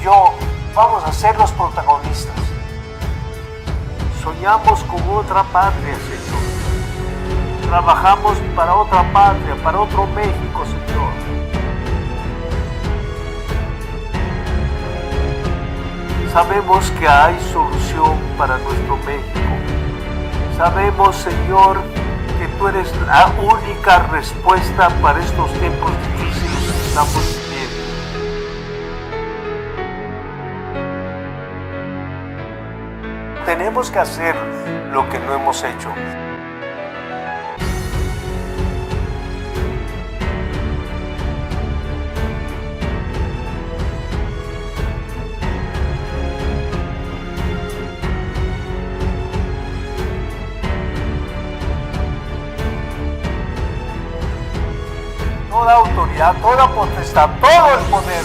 yo vamos a ser los protagonistas. Soñamos con otra patria, Señor. Trabajamos para otra patria, para otro México, Señor. Sabemos que hay solución para nuestro México. Sabemos, Señor, que tú eres la única respuesta para estos tiempos difíciles que estamos viviendo. Tenemos que hacer lo que no hemos hecho. Toda autoridad, toda potestad, todo el poder.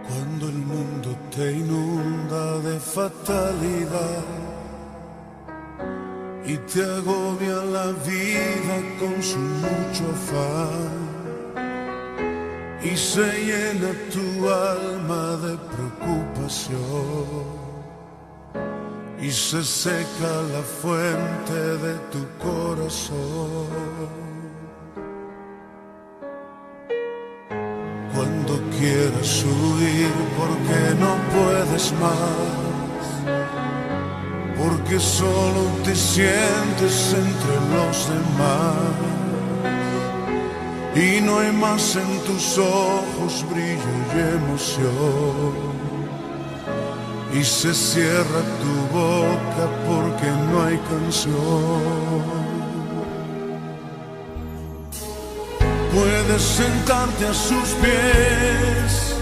Cuando el mundo te inunda de fatalidad y te agobia la vida con su mucho afán y se llena tu alma de preocupación y se seca la fuente de tu corazón. Cuando quieras huir porque no puedes más, porque solo te sientes entre los demás y no hay más en tus ojos brillo y emoción y se cierra tu boca porque no hay canción. Puedes sentarte a sus pies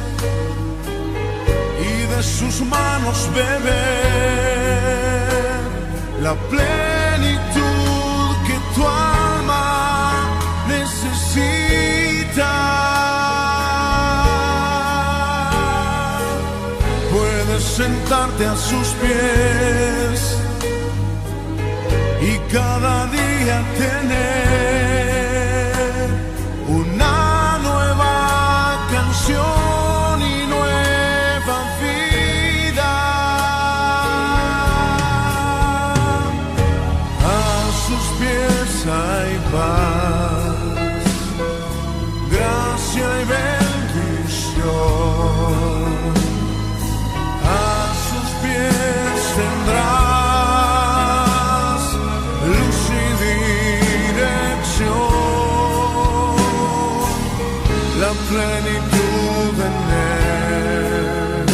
y de sus manos beber la plenitud que tu alma necesita. Puedes sentarte a sus pies y cada día tener una nueva canción y nueva vida. A sus pies hay paz, gracia y bendición. A sus pies tendrás luz y dirección. La plenitud en él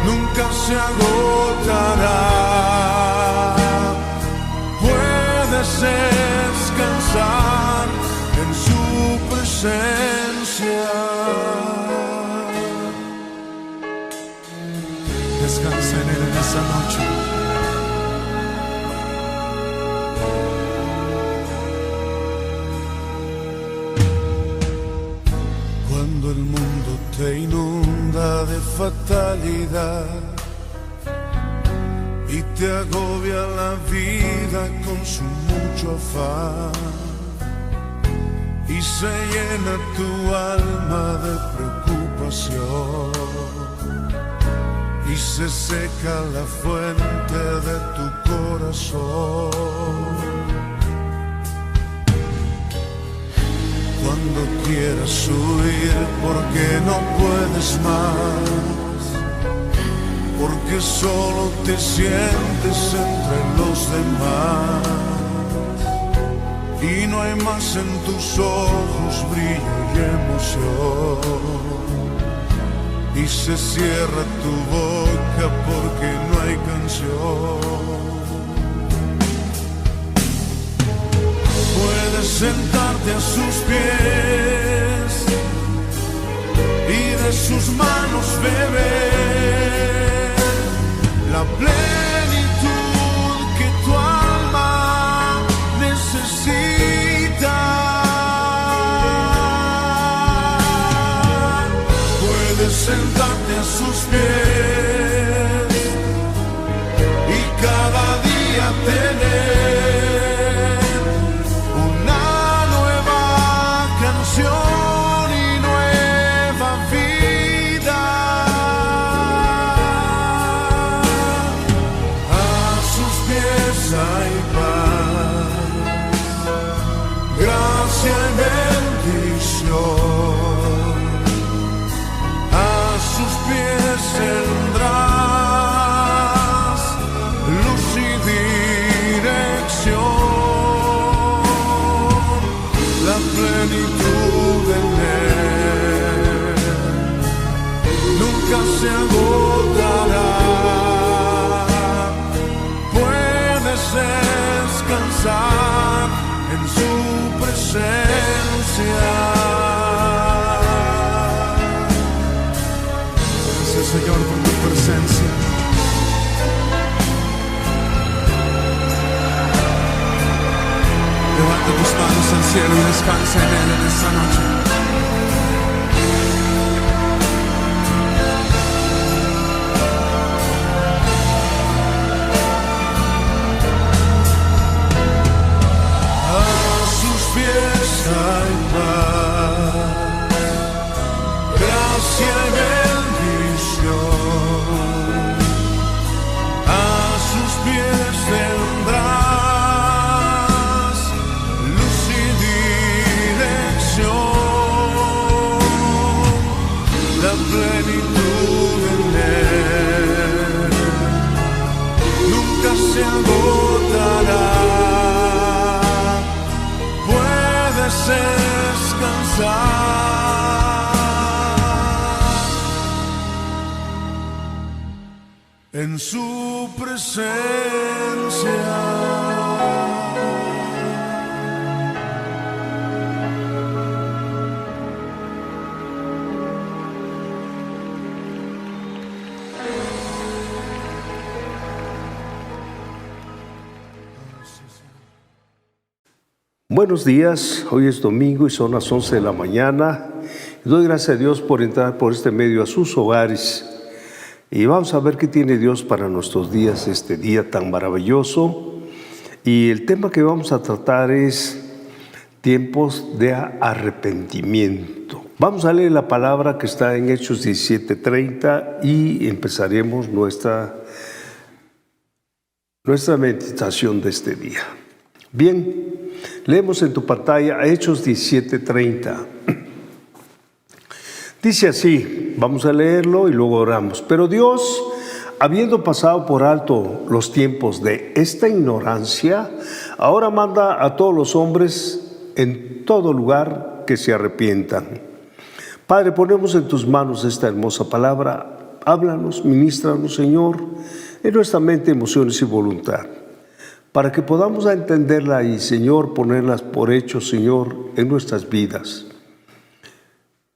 nunca se agotará. Puedes descansar en su presencia. Descansa en él en esa noche. Cuando el mundo te inunda de fatalidad y te agobia la vida con su mucho afán y se llena tu alma de preocupación y se seca la fuente de tu corazón. Cuando quieras huir porque no puedes más, porque solo te sientes entre los demás y no hay más en tus ojos brillo y emoción y se cierra tu boca porque no hay canción. Puedes sentarte a sus pies de sus manos beber la plenitud que tu alma necesita. Puedes sentarte a sus pies y cada día tener una nueva canción y nueva vida. A sus pies hay paz, gracia y bendición. A sus pies tendrás luz y dirección. La plenitud en él nunca se agotará. Puedes descansar en su presencia. Gracias, Señor, por tu presencia. Levanta tus manos al cielo y descansa en él en esta noche. A sus pies hay paz, gracia y bendición. A sus pies tendrás luz y dirección. La plenitud en él nunca se agotará. Puedes descansar en su presencia. Buenos días, hoy es domingo y son las 11 de la mañana. Doy gracias a Dios por entrar por este medio a sus hogares. Y vamos a ver qué tiene Dios para nuestros días, este día tan maravilloso. Y el tema que vamos a tratar es tiempos de arrepentimiento. Vamos a leer la palabra que está en Hechos 17:30 y empezaremos nuestra meditación de este día. Bien, leemos en tu pantalla Hechos 17:30. Dice así, vamos a leerlo y luego oramos. Pero Dios, habiendo pasado por alto los tiempos de esta ignorancia, ahora manda a todos los hombres en todo lugar que se arrepientan. Padre, ponemos en tus manos esta hermosa palabra. Háblanos, ministranos, Señor, en nuestra mente, emociones y voluntad, para que podamos entenderla y, Señor, ponerlas por hecho, Señor, en nuestras vidas.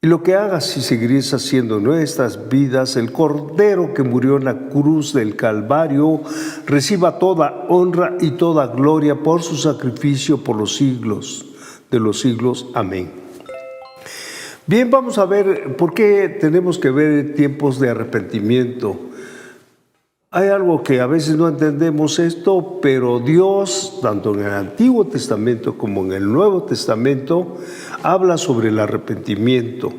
Y lo que hagas y seguirás haciendo en nuestras vidas, el Cordero que murió en la cruz del Calvario, reciba toda honra y toda gloria por su sacrificio por los siglos de los siglos. Amén. Bien, vamos a ver por qué tenemos que ver tiempos de arrepentimiento. Hay algo que a veces no entendemos esto, pero Dios, tanto en el Antiguo Testamento como en el Nuevo Testamento, habla sobre el arrepentimiento.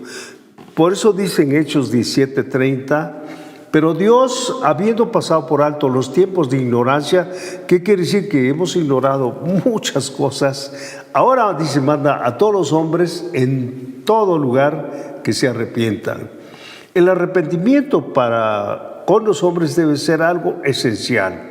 Por eso dice en Hechos 17:30, pero Dios, habiendo pasado por alto los tiempos de ignorancia, ¿qué quiere decir? Que hemos ignorado muchas cosas. Ahora, dice, manda a todos los hombres en todo lugar que se arrepientan. El arrepentimiento con los hombres debe ser algo esencial.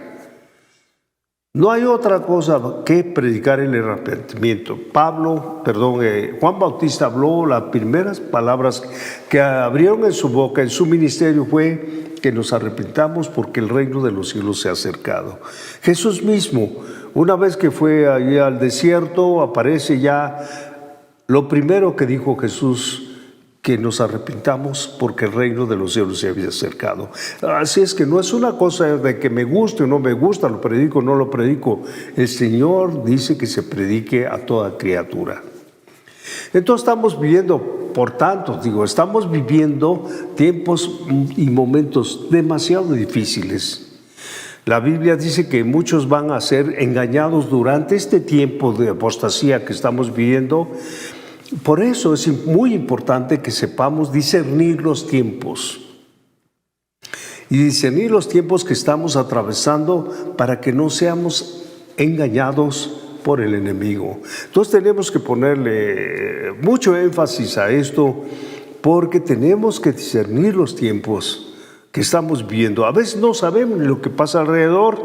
No hay otra cosa que predicar el arrepentimiento. Juan Bautista habló, las primeras palabras que abrieron en su boca, en su ministerio, fue que nos arrepentamos porque el reino de los cielos se ha acercado. Jesús mismo, una vez que fue allí al desierto, aparece ya, lo primero que dijo Jesús, que nos arrepintamos porque el reino de los cielos se había acercado. Así es que no es una cosa de que me guste o no me gusta, lo predico o no lo predico. El Señor dice que se predique a toda criatura. Entonces estamos viviendo, por tanto, estamos viviendo tiempos y momentos demasiado difíciles. La Biblia dice que muchos van a ser engañados durante este tiempo de apostasía que estamos viviendo. Por eso es muy importante que sepamos discernir los tiempos. Y discernir los tiempos que estamos atravesando para que no seamos engañados por el enemigo. Entonces tenemos que ponerle mucho énfasis a esto porque tenemos que discernir los tiempos que estamos viviendo. A veces no sabemos ni lo que pasa alrededor.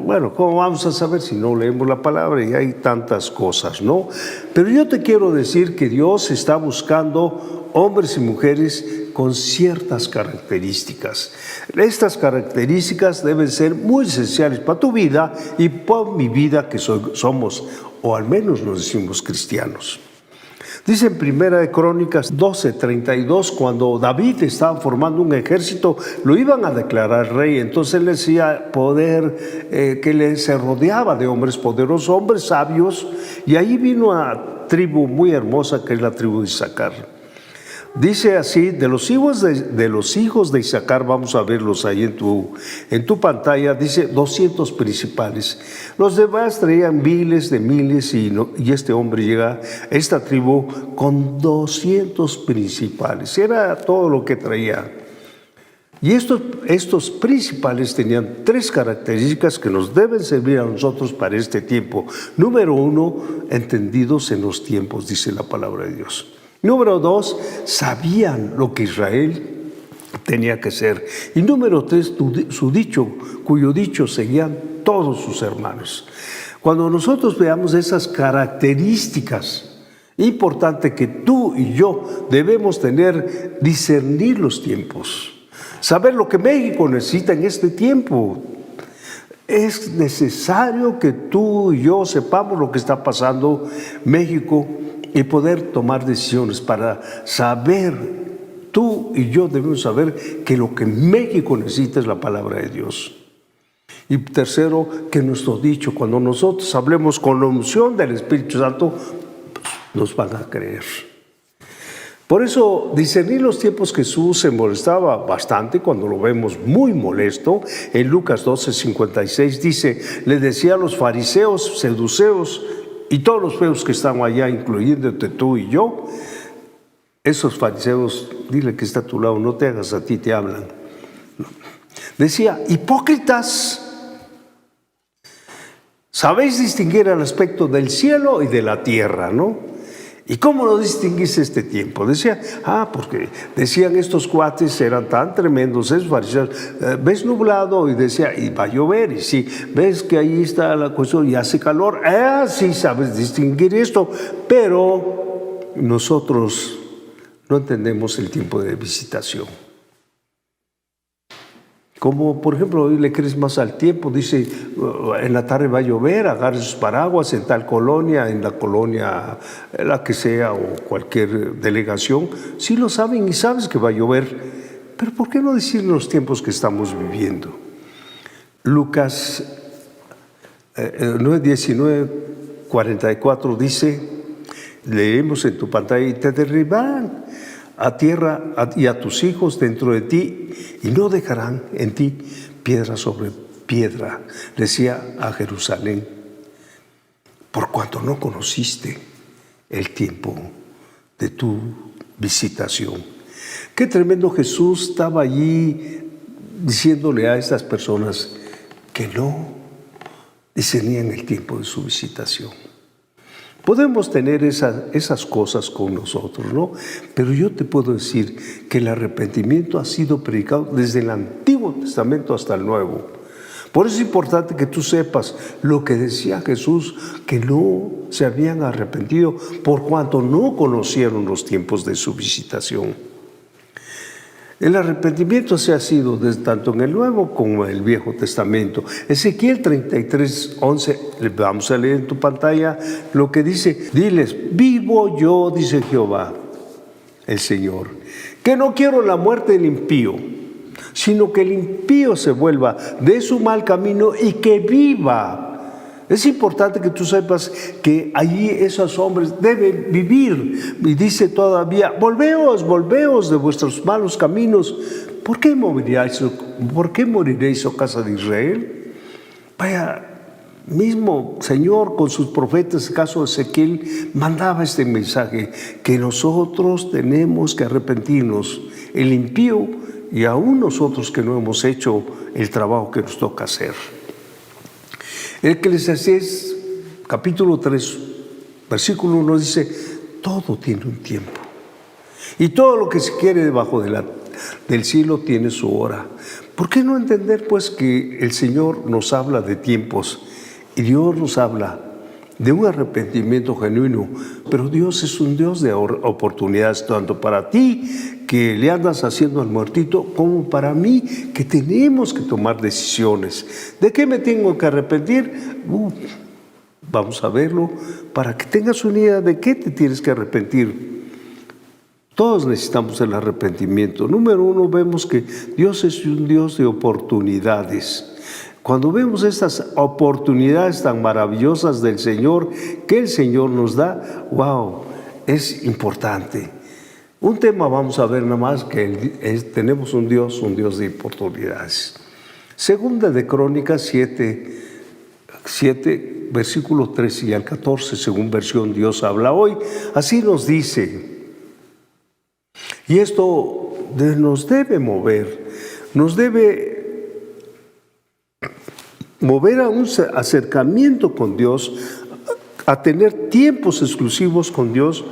Bueno, ¿cómo vamos a saber si no leemos la palabra? Y hay tantas cosas, ¿no? Pero yo te quiero decir que Dios está buscando hombres y mujeres con ciertas características. Estas características deben ser muy esenciales para tu vida y para mi vida, que somos, o al menos nos decimos cristianos. Dice en Primera de Crónicas 12:32, cuando David estaba formando un ejército, lo iban a declarar rey. Entonces él decía poder, que se rodeaba de hombres poderosos, hombres sabios, y ahí vino una tribu muy hermosa que es la tribu de Isaacar. Dice así, de los hijos de Isaacar, vamos a verlos ahí en tu pantalla, dice 200 principales. Los demás traían miles de miles y este hombre llega a esta tribu con 200 principales. Era todo lo que traía. Y estos principales tenían 3 características que nos deben servir a nosotros para este tiempo. Número 1, entendidos en los tiempos, dice la palabra de Dios. Número 2, sabían lo que Israel tenía que ser. Y número 3, cuyo dicho seguían todos sus hermanos. Cuando nosotros veamos esas características, importante que tú y yo debemos tener, discernir los tiempos, saber lo que México necesita en este tiempo. Es necesario que tú y yo sepamos lo que está pasando en México y poder tomar decisiones para saber, tú y yo debemos saber que lo que México necesita es la palabra de Dios. Y tercero, que nuestro dicho, cuando nosotros hablemos con la unción del Espíritu Santo, nos van a creer. Por eso, discernir los tiempos, Jesús se molestaba bastante cuando lo vemos muy molesto. En Lucas 12:56 dice, le decía a los fariseos, saduceos y todos los feos que están allá, incluyéndote tú y yo, esos fariseos, dile que está a tu lado, no te hagas, a ti te hablan. Decía, hipócritas, sabéis distinguir el aspecto del cielo y de la tierra, ¿no? ¿Y cómo lo distinguís este tiempo? Decía, porque decían estos cuates, eran tan tremendos, esos fariseos, ves nublado, y decía, y va a llover, y sí, ves que ahí está la cuestión, y hace calor, sí sabes distinguir esto, pero nosotros no entendemos el tiempo de visitación. Como por ejemplo, hoy le crees más al tiempo, dice, en la tarde va a llover, agarre sus paraguas en tal colonia, en la colonia, la que sea, o cualquier delegación. Sí lo saben y sabes que va a llover, pero ¿por qué no decir los tiempos que estamos viviendo? Lucas 19:44 dice, leemos en tu pantalla, y te derribarán a tierra y a tus hijos dentro de ti, y no dejarán en ti piedra sobre piedra, decía a Jerusalén, por cuanto no conociste el tiempo de tu visitación. Qué tremendo. Jesús estaba allí diciéndole a estas personas que no discernían el tiempo de su visitación. Podemos tener esas cosas con nosotros, ¿no? Pero yo te puedo decir que el arrepentimiento ha sido predicado desde el Antiguo Testamento hasta el Nuevo. Por eso es importante que tú sepas lo que decía Jesús, que no se habían arrepentido por cuanto no conocieron los tiempos de su visitación. El arrepentimiento se ha sido tanto en el Nuevo como en el Viejo Testamento. Ezequiel 33:11, vamos a leer en tu pantalla lo que dice. Diles, vivo yo, dice Jehová, el Señor, que no quiero la muerte del impío, sino que el impío se vuelva de su mal camino y que viva. Es importante que tú sepas que allí esos hombres deben vivir. Y dice todavía, volveos de vuestros malos caminos. ¿Por qué moriréis, oh casa de Israel? Vaya, mismo Señor con sus profetas, el caso de Ezequiel, mandaba este mensaje, que nosotros tenemos que arrepentirnos, el impío y aún nosotros que no hemos hecho el trabajo que nos toca hacer. El Eclesiastés, capítulo 3, versículo 1 dice, todo tiene un tiempo. Y todo lo que se quiere debajo del cielo tiene su hora. ¿Por qué no entender pues que el Señor nos habla de tiempos y Dios nos habla de un arrepentimiento genuino? Pero Dios es un Dios de oportunidades, tanto para ti que le andas haciendo al muertito, como para mí que tenemos que tomar decisiones. ¿De qué me tengo que arrepentir? Vamos a verlo para que tengas una idea de qué te tienes que arrepentir. Todos necesitamos el arrepentimiento. Número 1, vemos que Dios es un Dios de oportunidades. Cuando vemos estas oportunidades tan maravillosas del Señor, que el Señor nos da, wow, es importante. Un tema vamos a ver nada más, que tenemos un Dios de oportunidades. Segunda de Crónicas 7, versículo 13 y al 14, según versión Dios habla hoy, así nos dice. Y esto nos debe mover a un acercamiento con Dios, a tener tiempos exclusivos con Dios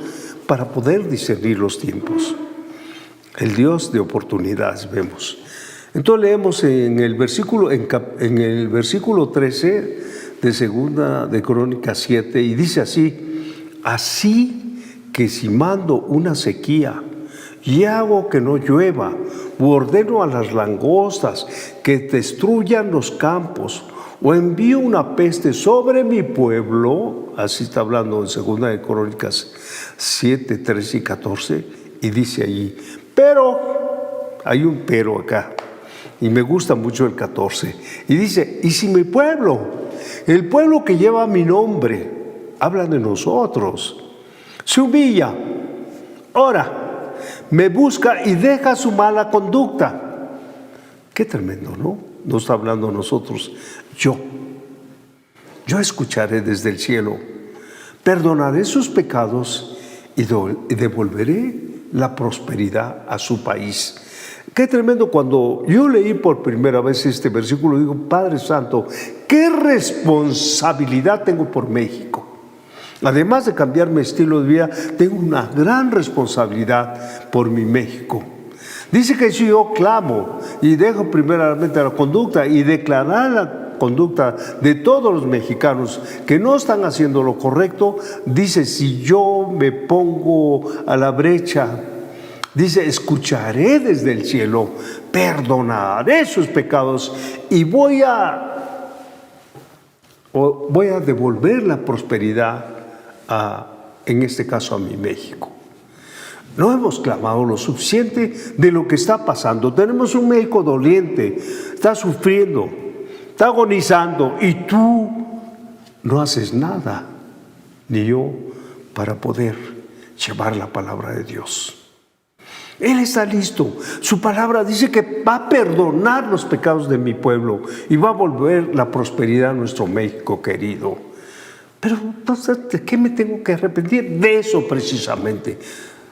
para poder discernir los tiempos. El Dios de oportunidades vemos. Entonces leemos en el versículo 13 de Segunda de Crónicas 7 y dice así que si mando una sequía y hago que no llueva, o ordeno a las langostas que destruyan los campos, o envío una peste sobre mi pueblo, así está hablando en Segunda de Crónicas 7, 13 y 14, y dice allí, pero, hay un pero acá, y me gusta mucho el 14, y dice, y si mi pueblo, el pueblo que lleva mi nombre, habla de nosotros, se humilla, ora, me busca y deja su mala conducta. Qué tremendo, ¿no? No está hablando a nosotros. Yo escucharé desde el cielo, perdonaré sus pecados y devolveré la prosperidad a su país. Qué tremendo. Cuando yo leí por primera vez este versículo, digo, Padre Santo, qué responsabilidad tengo por México. Además de cambiar mi estilo de vida, tengo una gran responsabilidad por mi México. Dice que si yo clamo y dejo primeramente la conducta y declarar la conducta de todos los mexicanos que no están haciendo lo correcto, dice, si yo me pongo a la brecha, dice, escucharé desde el cielo, perdonaré sus pecados y voy a devolver la prosperidad en este caso a mi México. No hemos clamado lo suficiente de lo que está pasando. Tenemos un México doliente, está sufriendo, está agonizando, y tú no haces nada, ni yo, para poder llevar la palabra de Dios. Él está listo. Su palabra dice que va a perdonar los pecados de mi pueblo y va a volver la prosperidad a nuestro México querido. Pero entonces, ¿de qué me tengo que arrepentir? De eso precisamente,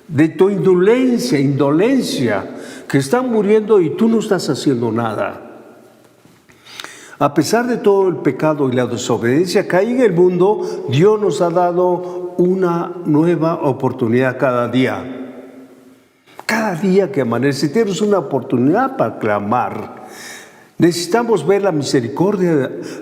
de tu indolencia, que están muriendo y tú no estás haciendo nada. A pesar de todo el pecado y la desobediencia que hay en el mundo, Dios nos ha dado una nueva oportunidad cada día. Cada día que amanece tienes una oportunidad para clamar. Necesitamos ver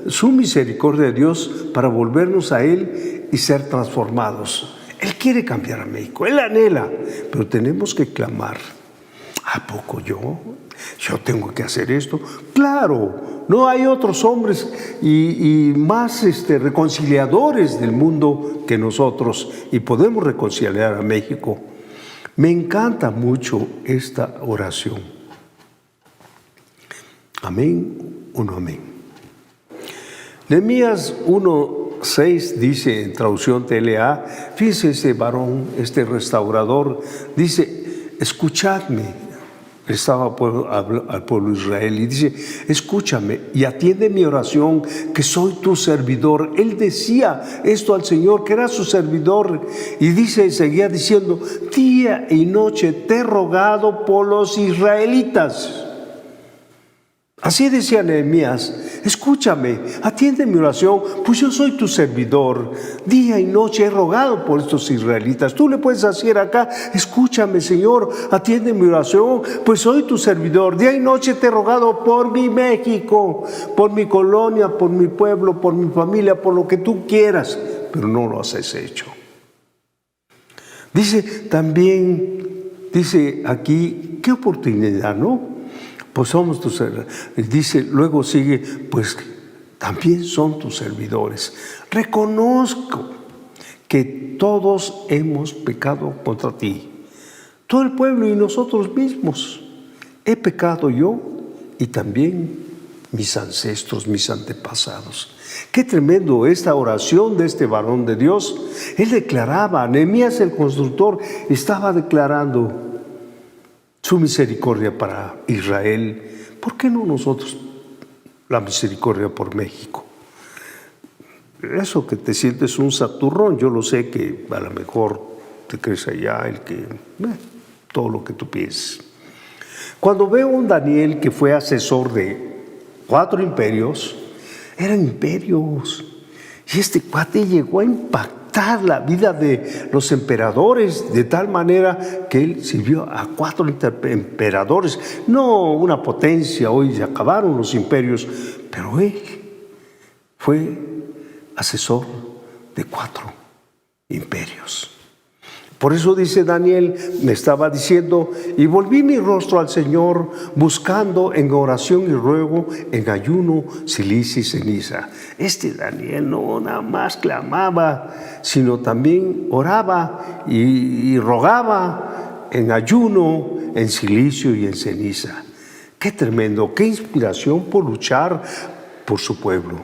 su misericordia de Dios para volvernos a Él y ser transformados. Él quiere cambiar a México, Él anhela, pero tenemos que clamar. ¿A poco yo tengo que hacer esto? Claro, no hay otros hombres y más reconciliadores del mundo que nosotros, y podemos reconciliar a México. Me encanta mucho esta oración. Amén, uno amén. Nehemías 1:6 dice en traducción TLA, fíjese ese varón, este restaurador, dice, escuchadme. Estaba al pueblo de Israel y dice, escúchame y atiende mi oración, que soy tu servidor. Él decía esto al Señor, que era su servidor, y dice, seguía diciendo, día y noche te he rogado por los israelitas. Así decía Nehemías, escúchame, atiende mi oración, pues yo soy tu servidor. Día y noche he rogado por estos israelitas. Tú le puedes decir acá, escúchame, Señor, atiende mi oración, pues soy tu servidor. Día y noche te he rogado por mi México, por mi colonia, por mi pueblo, por mi familia, por lo que tú quieras, pero no lo has hecho. Dice también, dice aquí, qué oportunidad, ¿no? Pues somos tus servidores. Dice, luego sigue, pues también son tus servidores. Reconozco que todos hemos pecado contra ti, todo el pueblo y nosotros mismos. He pecado yo y también mis ancestros, mis antepasados. Qué tremendo esta oración de este varón de Dios. Él declaraba, Nehemías el constructor estaba declarando su misericordia para Israel. ¿Por qué no nosotros la misericordia por México? Eso que te sientes un saturrón, yo lo sé que a lo mejor te crees allá el que todo lo que tú pienses. Cuando veo a un Daniel que fue asesor de 4 imperios, eran imperios, y este cuate llegó a impactar la vida de los emperadores de tal manera que él sirvió a 4 emperadores, no una potencia. Hoy se acabaron los imperios, pero él fue asesor de 4 imperios. Por eso dice Daniel, me estaba diciendo, y volví mi rostro al Señor, buscando en oración y ruego, en ayuno, silicio y ceniza. Este Daniel no nada más clamaba, sino también oraba y rogaba en ayuno, en silicio y en ceniza. Qué tremendo, qué inspiración por luchar por su pueblo.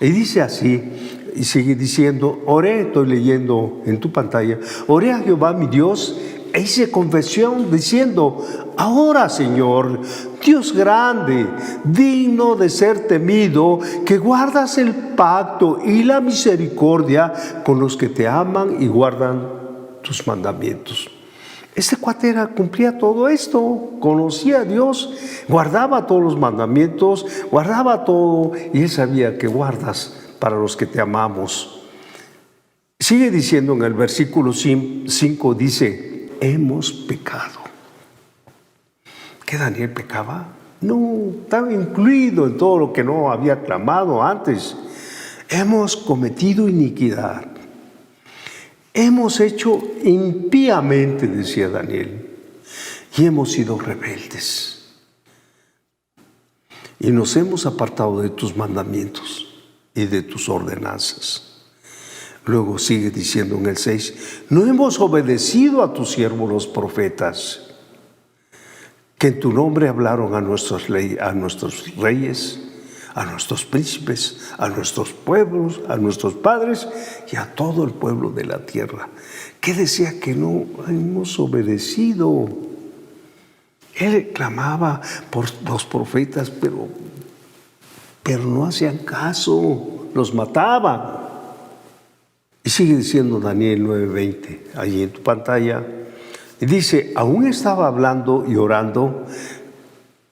Y dice así, y sigue diciendo, oré, estoy leyendo en tu pantalla, oré a Jehová mi Dios e hice confesión diciendo, ahora Señor, Dios grande, digno de ser temido, que guardas el pacto y la misericordia con los que te aman y guardan tus mandamientos. Este cuate cumplía todo esto, conocía a Dios, guardaba todos los mandamientos, guardaba todo, y él sabía que guardas para los que te amamos. Sigue diciendo en el versículo 5, dice, hemos pecado. ¿Que Daniel pecaba? No, estaba incluido en todo lo que no había clamado antes. Hemos cometido iniquidad. Hemos hecho impíamente, decía Daniel, y hemos sido rebeldes. Y nos hemos apartado de tus mandamientos y de tus ordenanzas. Luego sigue diciendo en el 6, no hemos obedecido a tus siervos los profetas, que en tu nombre hablaron a nuestros reyes, a nuestros príncipes, a nuestros pueblos, a nuestros padres y a todo el pueblo de la tierra. ¿Qué decía? Que no hemos obedecido. Él clamaba por los profetas, pero no hacían caso, los mataba. Y sigue diciendo Daniel 9:20, ahí en tu pantalla, y dice, aún estaba hablando y orando,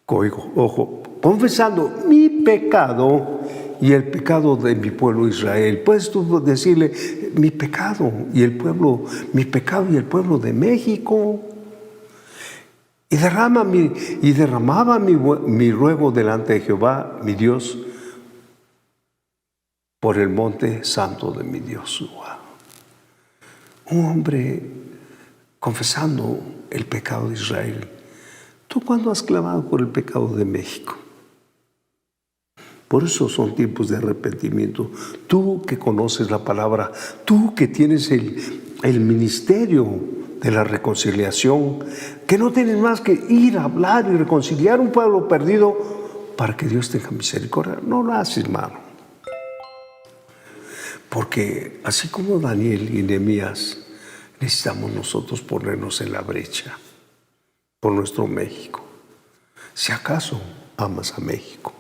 ojo, confesando mi pecado y el pecado de mi pueblo Israel. Puedes tú decirle, mi pecado y el pueblo, mi pecado y el pueblo de México. Y derramaba mi ruego delante de Jehová, mi Dios, por el monte santo de mi Dios. Un hombre confesando el pecado de Israel. ¿Tú cuándo has clamado por el pecado de México? Por eso son tiempos de arrepentimiento. Tú que conoces la palabra, tú que tienes el ministerio de la reconciliación, que no tienen más que ir a hablar y reconciliar un pueblo perdido para que Dios tenga misericordia. No lo hace, hermano. Porque así como Daniel y Nehemías, necesitamos nosotros ponernos en la brecha por nuestro México. Si acaso amas a México.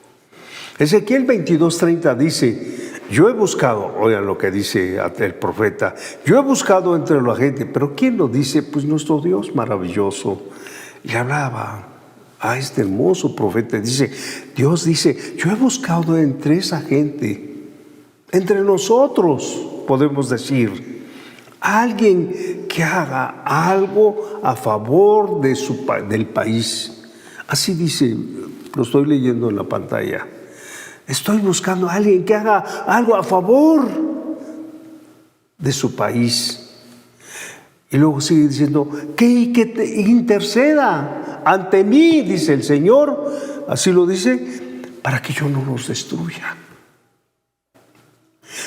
Ezequiel 22:30 dice: yo he buscado, oigan lo que dice el profeta, yo he buscado entre la gente, pero ¿quién lo dice? Pues nuestro Dios maravilloso. Le hablaba a este hermoso profeta, dice, Dios dice, yo he buscado entre esa gente, entre nosotros, podemos decir, alguien que haga algo a favor de del país. Así dice, lo estoy leyendo en la pantalla. Estoy buscando a alguien que haga algo a favor de su país. Y luego sigue diciendo, que te interceda ante mí, dice el Señor, así lo dice, para que yo no los destruya.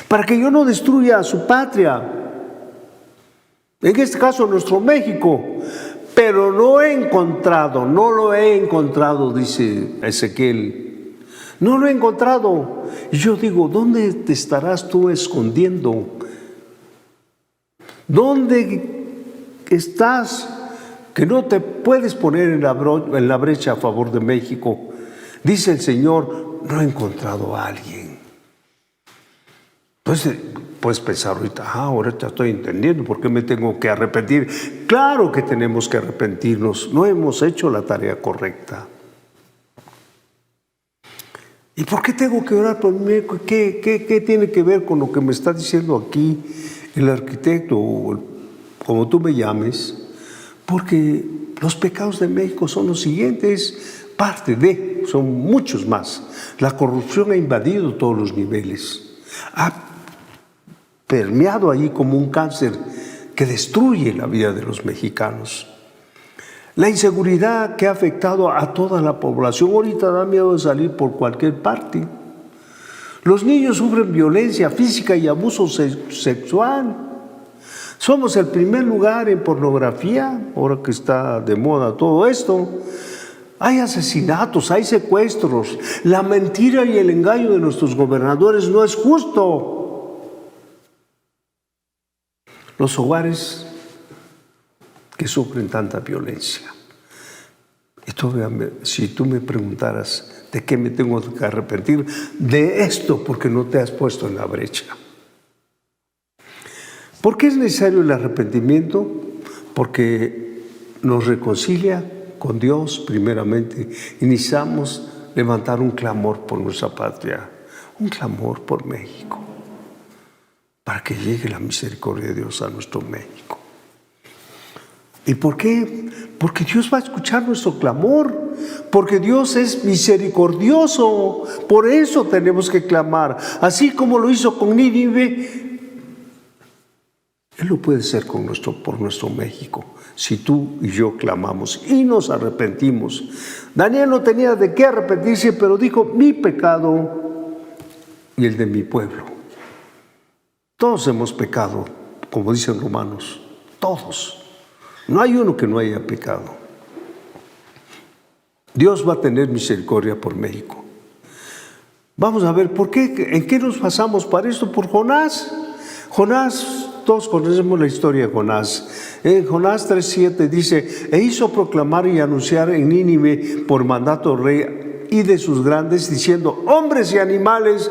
Para que yo no destruya a su patria. En este caso, nuestro México. Pero no lo he encontrado, dice Ezequiel. No lo he encontrado. Y yo digo, ¿dónde te estarás tú escondiendo? ¿Dónde estás que no te puedes poner en la brecha a favor de México? Dice el Señor, no he encontrado a alguien. Entonces, puedes pensar ahorita, ahorita estoy entendiendo por qué me tengo que arrepentir. Claro que tenemos que arrepentirnos. No hemos hecho la tarea correcta. ¿Y por qué tengo que orar por México? ¿Qué tiene que ver con lo que me está diciendo aquí el arquitecto, o como tú me llames? Porque los pecados de México son los siguientes, son muchos más. La corrupción ha invadido todos los niveles, ha permeado allí como un cáncer que destruye la vida de los mexicanos. La inseguridad que ha afectado a toda la población, ahorita da miedo de salir por cualquier parte. Los niños sufren violencia física y abuso sexual. Somos el primer lugar en pornografía, ahora que está de moda todo esto. Hay asesinatos, hay secuestros. La mentira y el engaño de nuestros gobernadores no es justo. Los hogares que sufren tanta violencia. Y si tú me preguntaras de qué me tengo que arrepentir, de esto, porque no te has puesto en la brecha. ¿Por qué es necesario el arrepentimiento? Porque nos reconcilia con Dios primeramente. Iniciamos levantar un clamor por nuestra patria, un clamor por México, para que llegue la misericordia de Dios a nuestro México. ¿Y por qué? Porque Dios va a escuchar nuestro clamor, porque Dios es misericordioso. Por eso tenemos que clamar, así como lo hizo con Nínive. Él lo puede hacer por nuestro México, si tú y yo clamamos y nos arrepentimos. Daniel no tenía de qué arrepentirse, pero dijo, mi pecado y el de mi pueblo. Todos hemos pecado, como dicen Romanos, todos. No hay uno que no haya pecado. Dios va a tener misericordia por México. Vamos a ver, ¿por qué? ¿En qué nos basamos para esto? Por Jonás. Todos conocemos la historia de Jonás. En Jonás 3:7 dice, e hizo proclamar y anunciar en Nínive por mandato del rey y de sus grandes, diciendo, hombres y animales,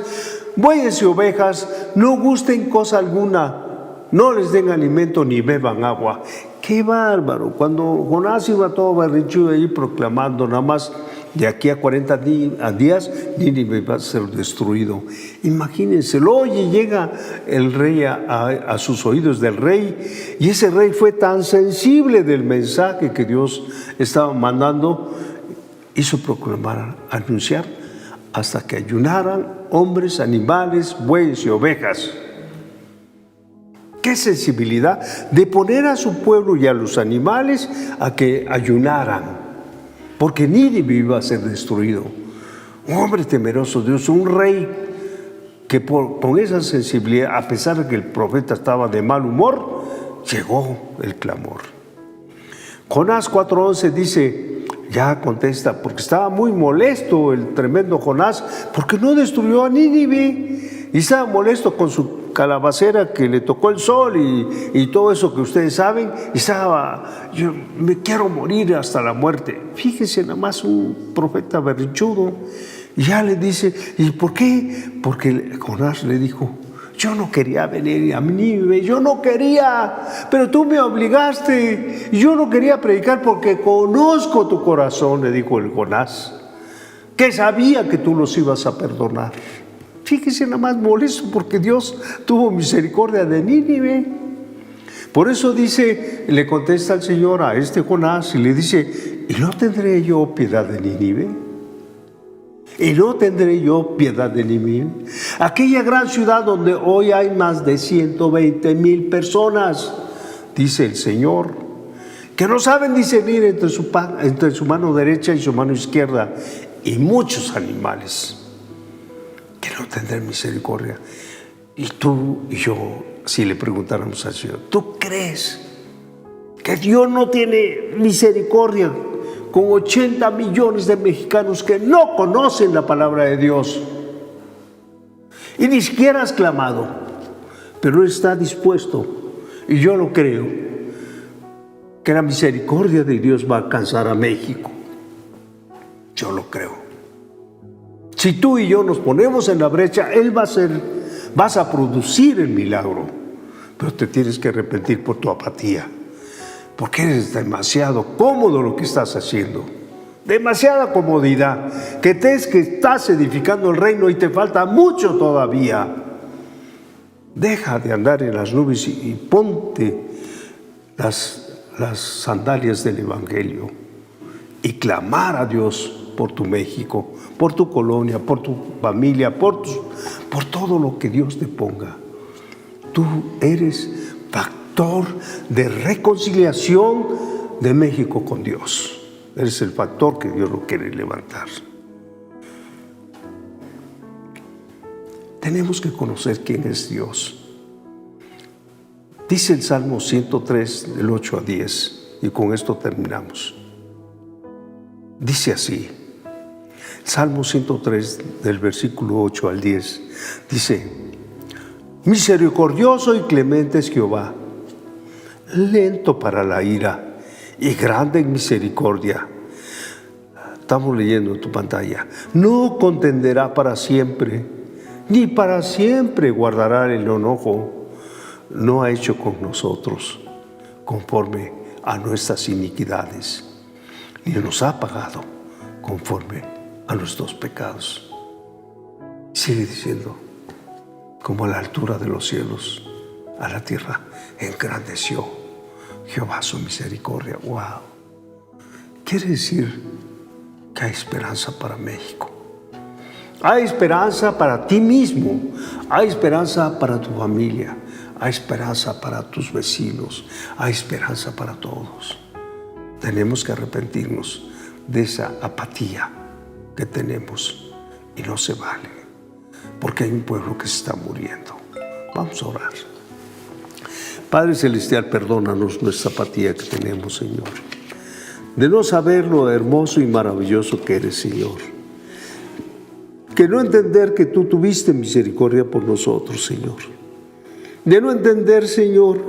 bueyes y ovejas, no gusten cosa alguna, no les den alimento ni beban agua. ¡Qué bárbaro! Cuando Jonás iba todo berrinchudo ahí proclamando, nada más de aquí a 40 días, Nínive va a ser destruido. Imagínense, oye, llega el rey a sus oídos del rey, y ese rey fue tan sensible del mensaje que Dios estaba mandando, hizo proclamar, anunciar, hasta que ayunaran hombres, animales, bueyes y ovejas. ¡Qué sensibilidad! De poner a su pueblo y a los animales a que ayunaran, porque Nínive iba a ser destruido. Un hombre temeroso de Dios, un rey que con esa sensibilidad, a pesar de que el profeta estaba de mal humor, llegó el clamor. Jonás 4:11 dice, ya contesta, porque estaba muy molesto el tremendo Jonás, porque no destruyó a Nínive, y estaba molesto con su calabacera que le tocó el sol y todo eso que ustedes saben, y estaba, yo me quiero morir hasta la muerte. Fíjense nada más, un profeta berrinchudo, y ya le dice, ¿y por qué? Porque Jonás le dijo, yo no quería venir a Nínive, yo no quería, pero tú me obligaste, y yo no quería predicar porque conozco tu corazón, le dijo el Jonás, que sabía que tú los ibas a perdonar. Fíjese nada más, molesto porque Dios tuvo misericordia de Nínive. Por eso dice, le contesta el Señor a este Jonás y le dice, ¿y no tendré yo piedad de Nínive? ¿Y no tendré yo piedad de Nínive? Aquella gran ciudad donde hoy hay más de 120,000 personas, dice el Señor, que no saben discernir entre su mano derecha y su mano izquierda, y muchos animales, que no tendré misericordia. Y tú y yo, si le preguntáramos al Señor, ¿tú crees que Dios no tiene misericordia con 80 millones de mexicanos que no conocen la palabra de Dios? Y ni siquiera has clamado, pero está dispuesto, y yo lo creo, que la misericordia de Dios va a alcanzar a México. Yo lo creo. Si tú y yo nos ponemos en la brecha, Él vas a producir el milagro, pero te tienes que arrepentir por tu apatía, porque eres demasiado cómodo lo que estás haciendo, demasiada comodidad, que crees que estás edificando el reino y te falta mucho todavía. Deja de andar en las nubes y ponte las sandalias del Evangelio y clamar a Dios por tu México, por tu colonia, por tu familia, por todo lo que Dios te ponga. Tú eres factor de reconciliación de México con Dios. Eres el factor que Dios lo quiere levantar. Tenemos que conocer quién es Dios. Dice el Salmo 103, del 8 a 10, y con esto terminamos. Dice así, Salmo 103, del versículo 8 al 10, dice, misericordioso y clemente es Jehová, lento para la ira y grande en misericordia. Estamos leyendo en tu pantalla. No contenderá para siempre, ni para siempre guardará el enojo. No ha hecho con nosotros conforme a nuestras iniquidades, ni nos ha pagado conforme a nuestros pecados. Sigue diciendo, como a la altura de los cielos, a la tierra engrandeció Jehová su misericordia. ¡Wow! Quiere decir que hay esperanza para México. Hay esperanza para ti mismo. Hay esperanza para tu familia. Hay esperanza para tus vecinos. Hay esperanza para todos. Tenemos que arrepentirnos de esa apatía que tenemos y no se vale, porque hay un pueblo que se está muriendo. Vamos a orar. Padre Celestial, perdónanos nuestra apatía que tenemos, Señor, de no saber lo hermoso y maravilloso que eres, Señor, que no entender que tú tuviste misericordia por nosotros, Señor, de no entender, Señor,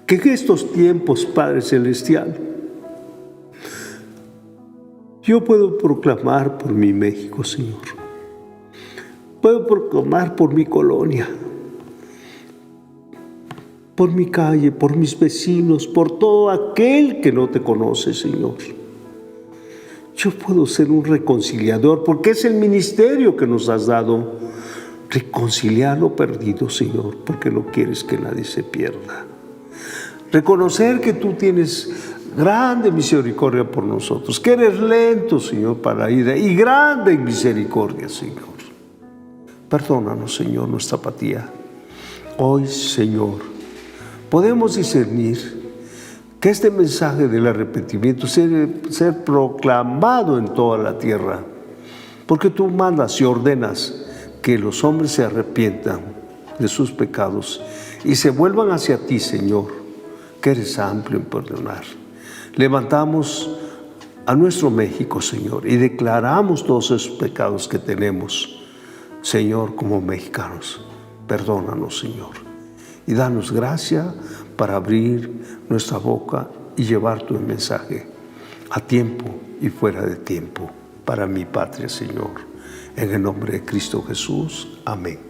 que en estos tiempos, Padre Celestial, yo puedo proclamar por mi México, Señor. Puedo proclamar por mi colonia, por mi calle, por mis vecinos, por todo aquel que no te conoce, Señor. Yo puedo ser un reconciliador, porque es el ministerio que nos has dado. Reconciliar lo perdido, Señor, porque no quieres que nadie se pierda. Reconocer que tú tienes grande misericordia por nosotros, que eres lento, Señor, para la ira, y grande en misericordia, Señor. Perdónanos, Señor, nuestra apatía. Hoy, Señor, podemos discernir que este mensaje del arrepentimiento ser proclamado en toda la tierra, porque tú mandas y ordenas que los hombres se arrepientan de sus pecados y se vuelvan hacia ti, Señor, que eres amplio en perdonar. Levantamos a nuestro México, Señor, y declaramos todos esos pecados que tenemos, Señor, como mexicanos. Perdónanos, Señor, y danos gracia para abrir nuestra boca y llevar tu mensaje a tiempo y fuera de tiempo para mi patria, Señor. En el nombre de Cristo Jesús. Amén.